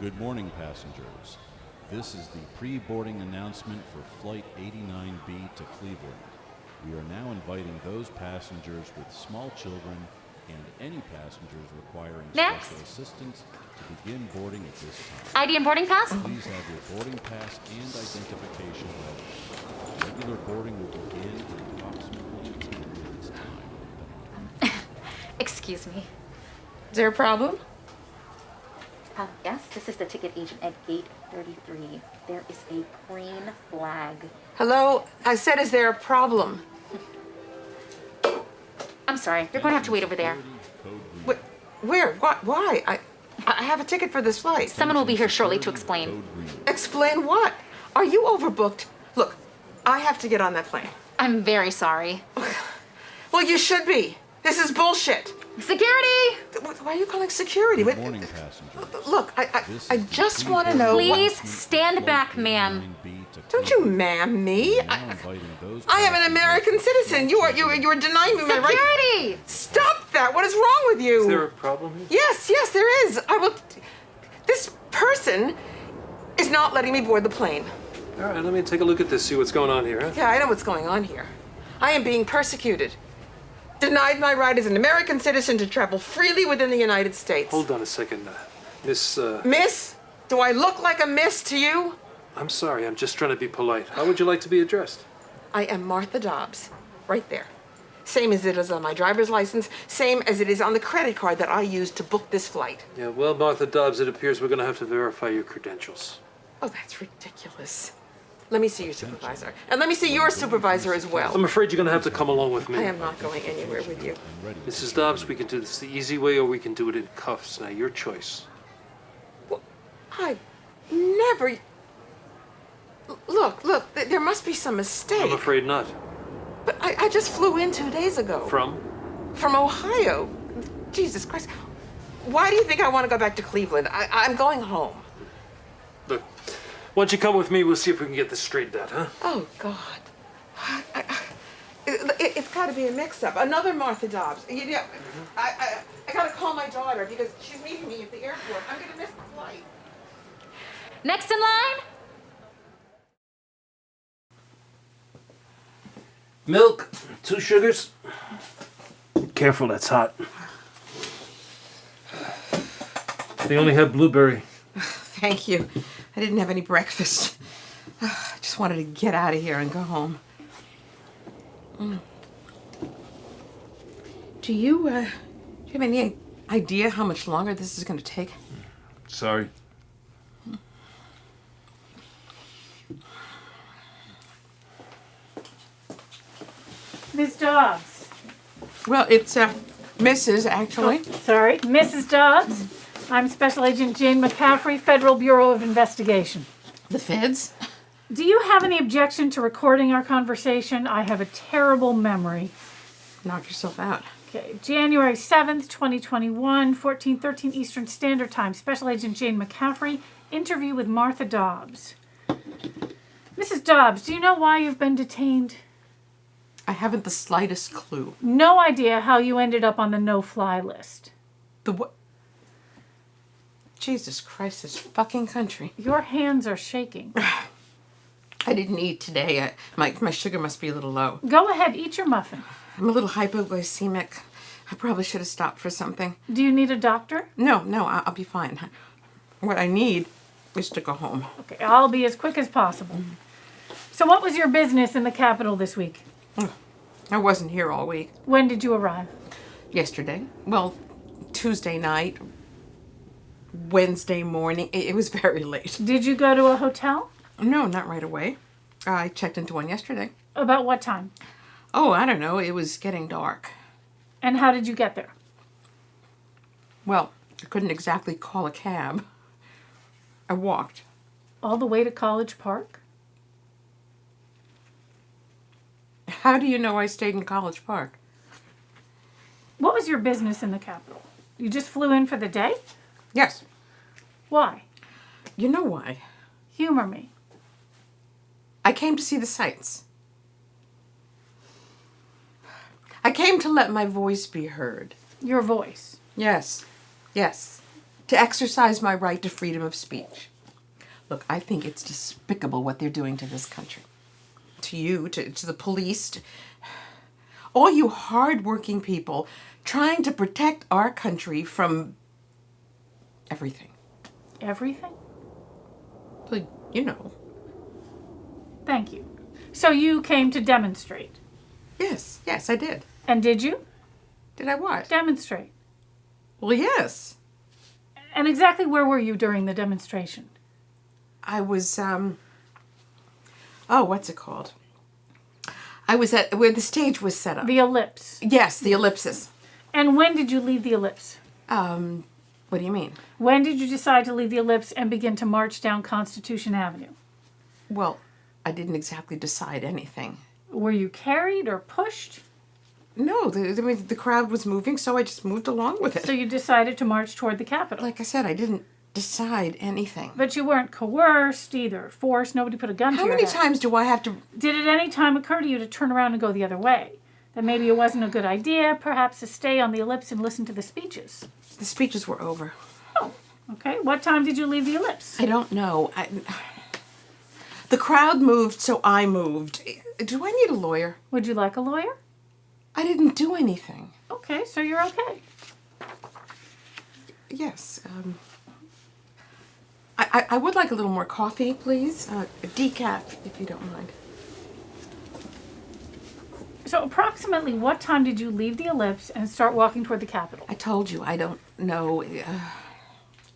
Good morning, passengers. This is the pre-boarding announcement for Flight 89B to Cleveland. We are now inviting those passengers with small children and any passengers requiring special assistance to begin boarding at this time. ID and boarding pass? Please have your boarding pass and identification ready. Regular boarding will begin in approximately 10 minutes' time. Excuse me. Is there a problem? Yes, this is the ticket agent at gate 33. There is a green flag. Hello? I said, is there a problem? I'm sorry, you're going to have to wait over there. Where? What? Why? I have a ticket for this flight. Someone will be here shortly to explain. Explain what? Are you overbooked? Look, I have to get on that plane. I'm very sorry. Well, you should be. This is bullshit. Security! Why are you calling security? Good morning, passengers. Look, I just want to know. Please stand back, ma'am. Don't you ma'am me? I am an American citizen. You are denying me my right. Security! Stop that! What is wrong with you? Is there a problem here? Yes, there is. This person is not letting me board the plane. All right, let me take a look at this, see what's going on here, huh? Yeah, I know what's going on here. I am being persecuted. Denied my right as an American citizen to travel freely within the United States. Hold on a second, Miss, Miss? Do I look like a miss to you? I'm sorry, I'm just trying to be polite. How would you like to be addressed? I am Martha Dobbs. Right there. Same as it is on my driver's license, same as it is on the credit card that I used to book this flight. Yeah, well, Martha Dobbs, it appears we're going to have to verify your credentials. Oh, that's ridiculous. Let me see your supervisor. And let me see your supervisor as well. I'm afraid you're going to have to come along with me. I am not going anywhere with you. Mrs. Dobbs, we can do this the easy way or we can do it in cuffs. Now, your choice. Well, I never... Look, there must be some mistake. I'm afraid not. But I just flew in 2 days ago. From? From Ohio. Jesus Christ. Why do you think I want to go back to Cleveland? I'm going home. Look, why don't you come with me? We'll see if we can get this straightened out, huh? Oh, God. It's got to be a mix-up. Another Martha Dobbs. I got to call my daughter because she's meeting me at the airport. I'm going to miss the flight. Next in line? Milk, 2 sugars. Careful, that's hot. They only have blueberry. Thank you. I didn't have any breakfast. I just wanted to get out of here and go home. Do you have any idea how much longer this is going to take? Sorry. Ms. Dobbs. Well, it's Mrs. actually. Sorry, Mrs. Dobbs. I'm Special Agent Jane McCaffrey, Federal Bureau of Investigation. The feds? Do you have any objection to recording our conversation? I have a terrible memory. Knock yourself out. Okay, January 7th, 2021, 14:13 Eastern Standard Time. Special Agent Jane McCaffrey, interview with Martha Dobbs. Mrs. Dobbs, do you know why you've been detained? I haven't the slightest clue. No idea how you ended up on the no-fly list. The what? Jesus Christ, this fucking country. Your hands are shaking. I didn't eat today. My sugar must be a little low. Go ahead, eat your muffin. I'm a little hypoglycemic. I probably should have stopped for something. Do you need a doctor? No, I'll be fine. What I need is to go home. Okay, I'll be as quick as possible. So what was your business in the Capitol this week? I wasn't here all week. When did you arrive? Yesterday. Well, Tuesday night. Wednesday morning. It was very late. Did you go to a hotel? No, not right away. I checked into one yesterday. About what time? Oh, I don't know. It was getting dark. And how did you get there? Well, I couldn't exactly call a cab. I walked. All the way to College Park? How do you know I stayed in College Park? What was your business in the Capitol? You just flew in for the day? Yes. Why? You know why? Humor me. I came to see the sights. I came to let my voice be heard. Your voice. Yes. To to exercise my right to freedom of speech. Look, I think it's despicable what they're doing to this country. To you, to the police, to all you hard-working people trying to protect our country from everything. Everything? Like, you know. Thank you. So you came to demonstrate. Yes, I did. And did you? Did I what? Demonstrate. Well, yes. And exactly where were you during the demonstration? I was, what's it called? I was at where the stage was set up. The ellipse. Yes, the ellipsis. And when did you leave the ellipse? What do you mean? When did you decide to leave the ellipse and begin to march down Constitution Avenue? Well, I didn't exactly decide anything. Were you carried or pushed? No, the crowd was moving, so I just moved along with it. So you decided to march toward the Capitol. Like I said, I didn't decide anything. But you weren't coerced either, forced, nobody put a gun to How your many head. times do I have to... Did it any time occur to you to turn around and go the other way? That maybe it wasn't a good idea, perhaps to stay on the ellipse and listen to the speeches? The speeches were over. Oh, okay. What time did you leave the ellipse? I don't know. The crowd moved, so I moved. Do I need a lawyer? Would you like a lawyer? I didn't do anything. Okay, so you're okay. Yes. I would like a little more coffee, please. A decaf, if you don't mind. So approximately what time did you leave the ellipse and start walking toward the Capitol? I told you, I don't know.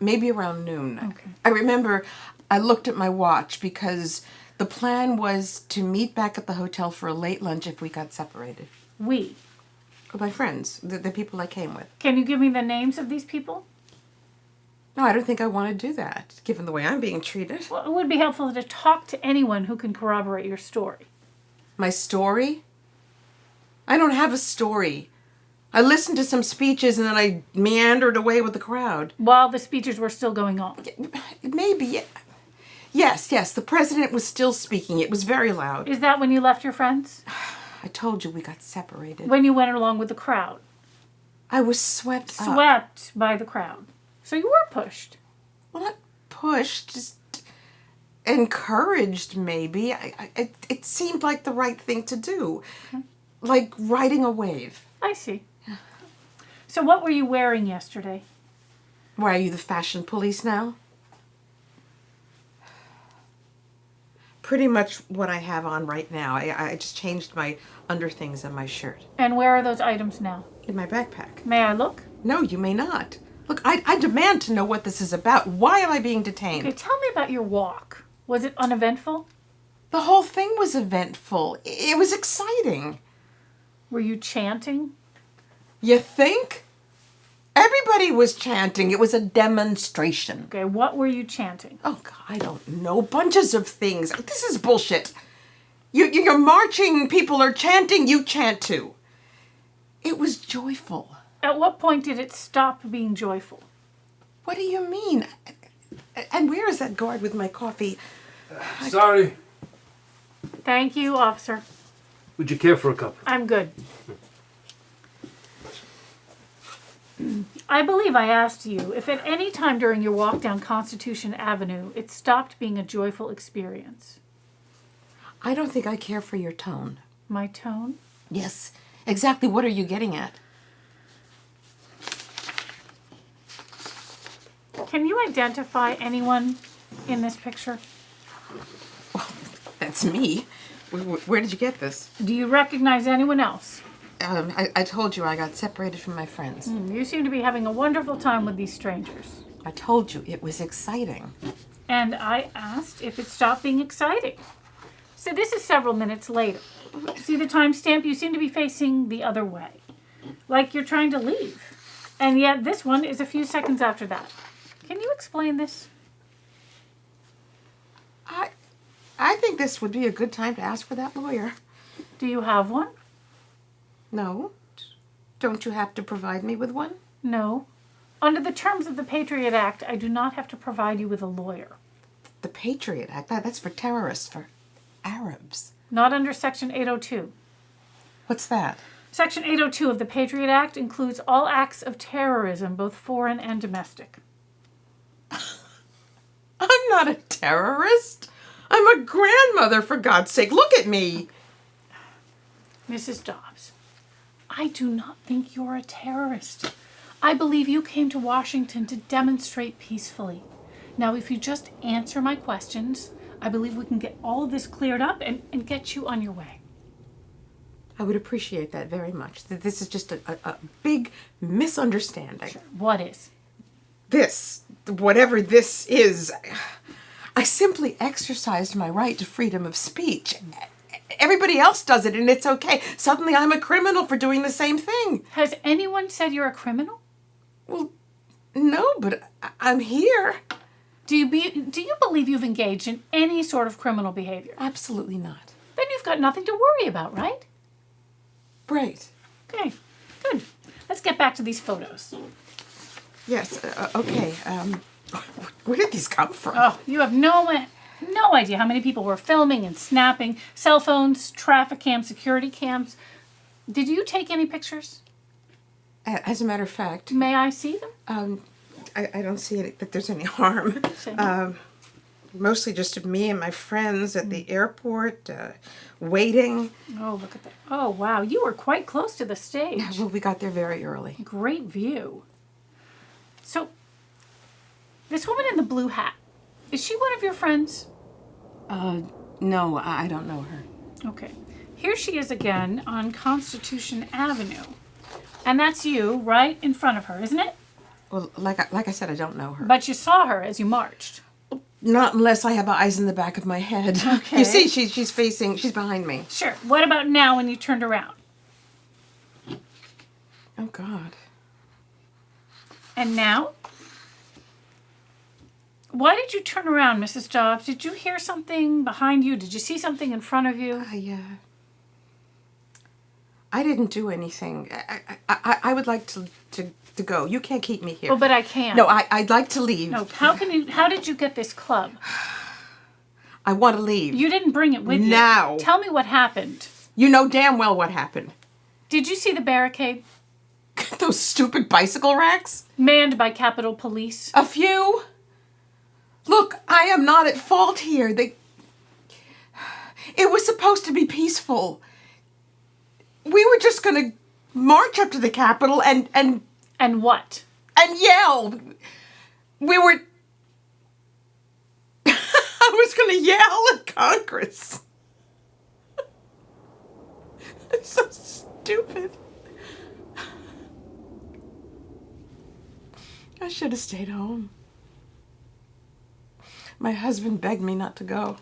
Maybe around noon. Okay. I remember I looked at my watch because the plan was to meet back at the hotel for a late lunch if we got separated. We. My friends, the people I came with. Can you give me the names of these people? No, I don't think I want to do that, given the way I'm being treated. Well, it would be helpful to talk to anyone who can corroborate your story. My story? I don't have a story. I listened to some speeches and then I meandered away with the crowd. While the speeches were still going on. Maybe. Yes, the president was still speaking. It was very loud. Is that when you left your friends? I told you we got separated. When you went along with the crowd? I was swept up. Swept by the crowd. So you were pushed. Well, not pushed, just encouraged, maybe. It seemed like the right thing to do. Okay. Like riding a wave. I see. So what were you wearing yesterday? Why, are you the fashion police now? Pretty much what I have on right now. I just changed my underthings and my shirt. And where are those items now? In my backpack. May I look? No, you may not. Look, I demand to know what this is about. Why am I being detained? Okay, tell me about your walk. Was it uneventful? The whole thing was eventful. It was exciting. Were you chanting? You think? Everybody was chanting. It was a demonstration. Okay, what were you chanting? Oh, God, I don't know. Bunches of things. This is bullshit. You're marching, people are chanting, you chant too. It was joyful. At what point did it stop being joyful? What do you mean? And where is that guard with my coffee? Sorry. Thank you, officer. Would you care for a cup? I'm good. I believe I asked you if at any time during your walk down Constitution Avenue it stopped being a joyful experience. I don't think I care for your tone. My tone? Yes, exactly. What are you getting at? Can you identify anyone in this picture? Well, that's me. Where did you get this? Do you recognize anyone else? I told you I got separated from my friends. You seem to be having a wonderful time with these strangers. I told you it was exciting. And I asked if it stopped being exciting. So this is several minutes later. See the timestamp? You seem to be facing the other way. Like you're trying to leave. And yet this one is a few seconds after that. Can you explain this? I think this would be a good time to ask for that lawyer. Do you have one? No. Don't you have to provide me with one? No. Under the terms of the Patriot Act, I do not have to provide you with a lawyer. The Patriot Act? That's for terrorists, for Arabs. Not under Section 802. What's that? Section 802 of the Patriot Act includes all acts of terrorism, both foreign and domestic. I'm not a terrorist. I'm a grandmother, for God's sake. Look at me. Mrs. Dobbs, I do not think you're a terrorist. I believe you came to Washington to demonstrate peacefully. Now, if you just answer my questions, I believe we can get all of this cleared up and get you on your way. I would appreciate that very much. This is just a big misunderstanding. Sure. What is? This, whatever this is, I simply exercised my right to freedom of speech. Everybody else does it and it's okay. Suddenly I'm a criminal for doing the same thing. Has anyone said you're a criminal? Well, no, but I'm here. Do you believe you've engaged in any sort of criminal behavior? Absolutely not. Then you've got nothing to worry about, right? Right. Okay, good. Let's get back to these photos. Yes, okay. Where did these come from? Oh, you have no idea how many people were filming and snapping. Cell phones, traffic cams, security cams. Did you take any pictures? As a matter of fact, May I see them? I don't see that there's any harm. Mostly just of me and my friends at the airport, waiting. Oh, look at that. Oh, wow. You were quite close to the stage. Well, we got there very early. Great view. So, this woman in the blue hat, is she one of your friends? No, I don't know her. Okay. Here she is again on Constitution Avenue. And that's you right in front of her, isn't it? Well, like I said, I don't know her. But you saw her as you marched. Not unless I have eyes in the back of my head. Okay. You see, she's behind me. Sure. What about now when you turned around? Oh, God. And now? Why did you turn around, Mrs. Dobbs? Did you hear something behind you? Did you see something in front of you? I didn't do anything. I would like to go. You can't keep me here. Oh, but I can. No, I'd like to leave. No, how did you get this club? I want to leave. You didn't bring it with you. Now. Tell me what happened. You know damn well what happened. Did you see the barricade? Those stupid bicycle racks? Manned by Capitol Police? A few? Look, I am not at fault here. It was supposed to be peaceful. We were just going to march up to the Capitol and what? And yell. We were... I was going to yell at Congress. It's so stupid. I should have stayed home. My husband begged me not to go.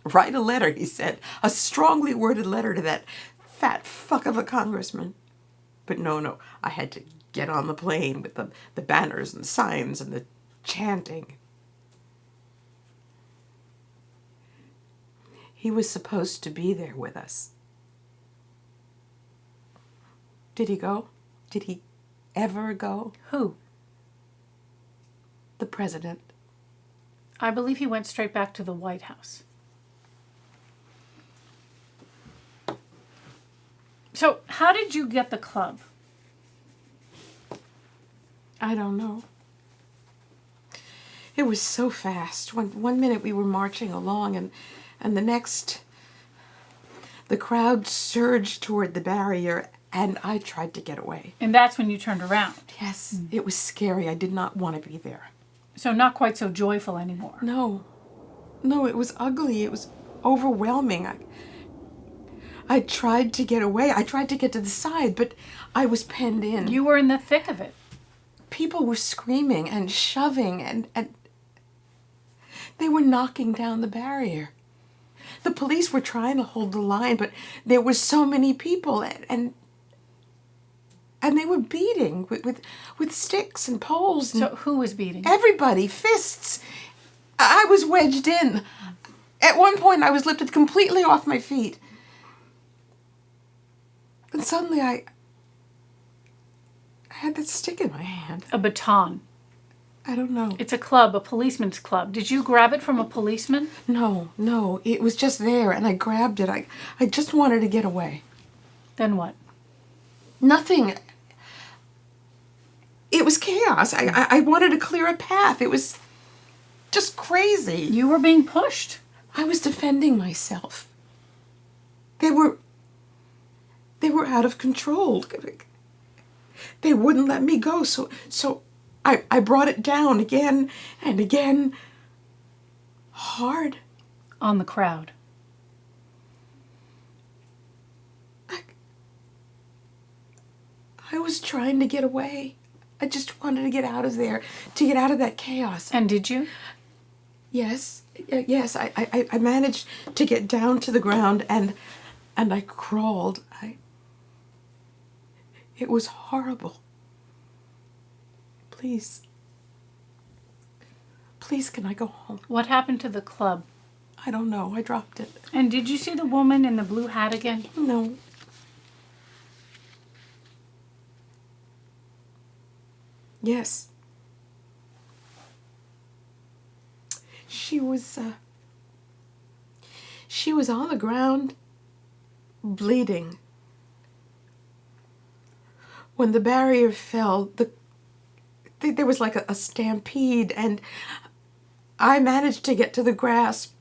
Write a letter, he said. A strongly worded letter to that fat fuck of a congressman. But no, I had to get on the plane with the banners and signs and the chanting. He was supposed to be there with us. Did he go? Did he ever go? Who? The president. I believe he went straight back to the White House. So, how did you get the club? I don't know. It was so fast. One minute we were marching along and the next, the crowd surged toward the barrier and I tried to get away. And that's when you turned around. Yes, It was scary. I did not want to be there. So not quite so joyful anymore. No, it was ugly. It was overwhelming. I tried to get away. I tried to get to the side, but I was penned in. You were in the thick of it. People were screaming and shoving and they were knocking down the barrier. The police were trying to hold the line, but there were so many people and they were beating with sticks and poles. And So who was beating? everybody, fists. I was wedged in. At one point, I was lifted completely off my feet. And suddenly I had that stick in my hand. A baton. I don't know. It's a club, a policeman's club. Did you grab it from a policeman? No. It was just there, and I grabbed it. I just wanted to get away. Then what? Nothing. it was chaos. I wanted to clear a path. It was just crazy. You were being pushed. I was defending myself. They were out of control. They wouldn't let me go, so I brought it down again and again. Hard. On the crowd. I was trying to get away. I just wanted to get out of there, to get out of that chaos. And did you? Yes, yes, I managed to get down to the ground and I crawled. It was horrible. Please, can I go home? What happened to the club? I don't know, I dropped it. And did you see the woman in the blue hat again? No. Yes. She was on the ground, bleeding. When the barrier fell, there was like a stampede, and I managed to get to the grass.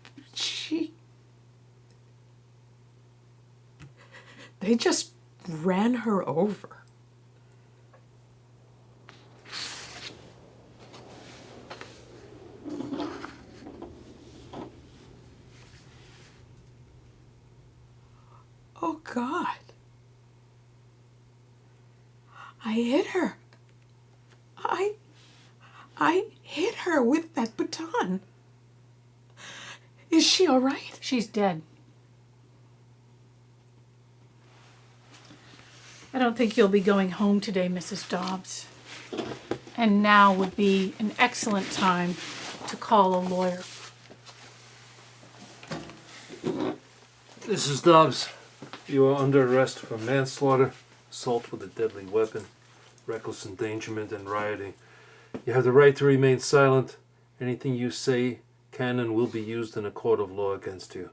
They just ran her over. Oh, God. I hit her. I hit her with that baton. Is she all right? She's dead. I don't think you'll be going home today, Mrs. Dobbs. And now would be an excellent time to call a lawyer. Mrs. Dobbs, you are under arrest for manslaughter, assault with a deadly weapon, reckless endangerment, and rioting. You have the right to remain silent. Anything you say can and will be used in a court of law against you.